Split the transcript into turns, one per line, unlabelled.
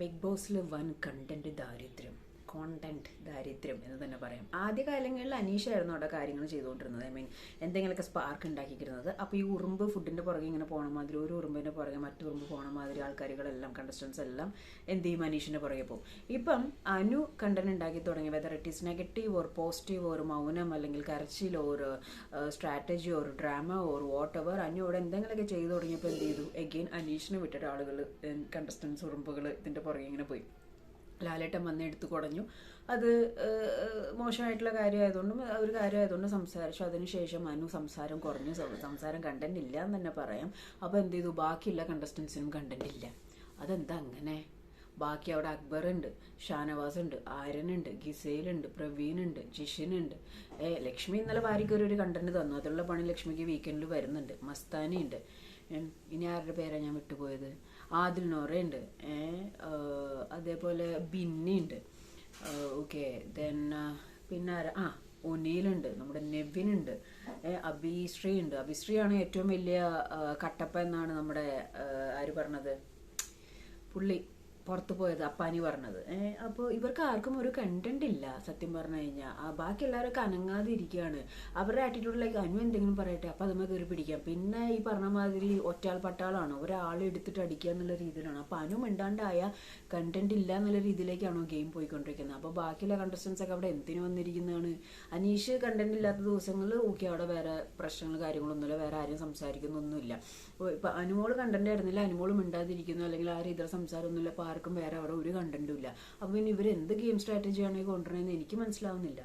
Big ബോസിൽ വൻ content ദാരിദ്ര്യം എന്ന് തന്നെ പറയാം. ആദ്യ കാലങ്ങളിൽ അനീഷായിരുന്നു അവിടെ കാര്യങ്ങൾ ചെയ്തുകൊണ്ടിരുന്നത്. എന്തെങ്കിലുമൊക്കെ സ്പാർക്ക് ഉണ്ടാക്കിയിരുന്നത്. അപ്പോൾ ഈ ഉറുമ്പ് ഫുഡിന്റെ പുറകെ ഇങ്ങനെ പോണ മാതിരി, ഒരു ഉറുമ്പിന്റെ പുറകെ മറ്റു ഉറുമ്പ് പോണ മാതിരി ആൾക്കാരുകളെല്ലാം, കണ്ടസ്റ്റൻസ് എല്ലാം എന്ത് ചെയ്യും, അനീഷിന്റെ പുറകെ പോകും. ഇപ്പം അനു കണ്ടന്റ് ഉണ്ടാക്കി തുടങ്ങി. Whether it is negative or positive or മൗനം അല്ലെങ്കിൽ കരച്ചിൽ or strategy or drama or what ever, Anu അവിടെ എന്തെങ്കിലുമൊക്കെ ചെയ്തു തുടങ്ങിയപ്പോൾ എന്ത് ചെയ്തു, എഗെയിൻ അനീഷിനെ വിട്ടിട്ട് ആളുകൾ, കണ്ടസ്റ്റൻസ്, ഉറുമ്പുകൾ ഇതിന്റെ പുറകെ ഇങ്ങനെ പോയി. ലാലേട്ടൻ വന്ന് എടുത്തു കുടഞ്ഞു. അത് മോശമായിട്ടുള്ള കാര്യമായതുകൊണ്ടും ഒരു കാര്യമായതുകൊണ്ടും സംസാരിച്ചു. അതിനുശേഷം അനു സംസാരം കുറഞ്ഞു, സംസാരം കണ്ടന്റ് ഇല്ല എന്ന് തന്നെ പറയാം. അപ്പോൾ എന്ത് ചെയ്തു, ബാക്കിയുള്ള കണ്ടസ്റ്റൻസിനും കണ്ടന്റ് ഇല്ല. അതെന്താ അങ്ങനെ? ബാക്കി അവിടെ അക്ബർ ഉണ്ട്, ഷാനവാസ് ഉണ്ട്, ആര്യനുണ്ട്, ഗിസയിലുണ്ട്, പ്രവീണുണ്ട്, ജിഷിനുണ്ട്. ലക്ഷ്മി ഇന്നലെ വാരിക്കൊരു ഒരു കണ്ടന്റ് തന്നു. അതുള്ള പണി ലക്ഷ്മിക്ക് വീക്കെൻഡിൽ വരുന്നുണ്ട്. മസ്താനി ഉണ്ട്. ഇനി ആരുടെ പേരാണ് ഞാൻ വിട്ടുപോയത്? ആദിൽ നോറയുണ്ട്. അതേപോലെ ബിന്നിയുണ്ട്. ഓക്കെ, ദെൻ പിന്നെ ഒനീലുണ്ട്, നമ്മുടെ നെവിനുണ്ട്, അഭിശ്രീ ഉണ്ട്. അഭിശ്രീയാണ് ഏറ്റവും വലിയ കട്ടപ്പ എന്നാണ് നമ്മുടെ ആര് പറഞ്ഞത്, പുള്ളി പുറത്തു പോയത്, അപ്പാനി പറഞ്ഞത്. അപ്പോൾ ഇവർക്ക് ആർക്കും ഒരു കണ്ടന്റ് ഇല്ല സത്യം പറഞ്ഞു കഴിഞ്ഞാൽ. ബാക്കി എല്ലാവരൊക്കെ അനങ്ങാതെ ഇരിക്കുകയാണ്. അവരുടെ ആറ്റിറ്റ്യൂഡിലേക്ക് അനു എന്തെങ്കിലും പറയട്ടെ, അപ്പം അതുമ്മ കയറി പിടിക്കാം. പിന്നെ ഈ പറഞ്ഞ മാതിരി ഒറ്റാൾ പട്ടാളാണോ, ഒരാളെ എടുത്തിട്ട് അടിക്കുക എന്നുള്ള രീതിയിലാണ്. അപ്പം അനു മിണ്ടാണ്ടായ കണ്ടന്റ് ഇല്ല എന്നുള്ള രീതിയിലേക്കാണോ ഗെയിം പോയിക്കൊണ്ടിരിക്കുന്നത്. അപ്പോൾ ബാക്കിയുള്ള കണ്ടസ്റ്റൻസ് ഒക്കെ അവിടെ എന്തിനു വന്നിരിക്കുന്നതാണ്? അനീഷ് കണ്ടന്റ് ഇല്ലാത്ത ദിവസങ്ങളിൽ ഓക്കെ, അവിടെ വേറെ പ്രശ്നങ്ങൾ കാര്യങ്ങളൊന്നുമില്ല, വേറെ ആരും സംസാരിക്കുന്നൊന്നുമില്ല. ഇപ്പം അനുമോള് കണ്ടന്റ് ആയിരുന്നില്ല, അനുമോള് മിണ്ടാതിരിക്കുന്നു അല്ലെങ്കിൽ ആ രീതിയിൽ സംസാരമൊന്നുമില്ല. ആർക്കും വേറെ അവിടെ ഒരു കണ്ടന്റും ഇല്ല. അപ്പം പിന്നെ ഇവർ എന്ത് ഗെയിം സ്ട്രാറ്റജിയാണ് കൊണ്ടുവരുന്നതെന്ന് എനിക്ക് മനസ്സിലാവുന്നില്ല.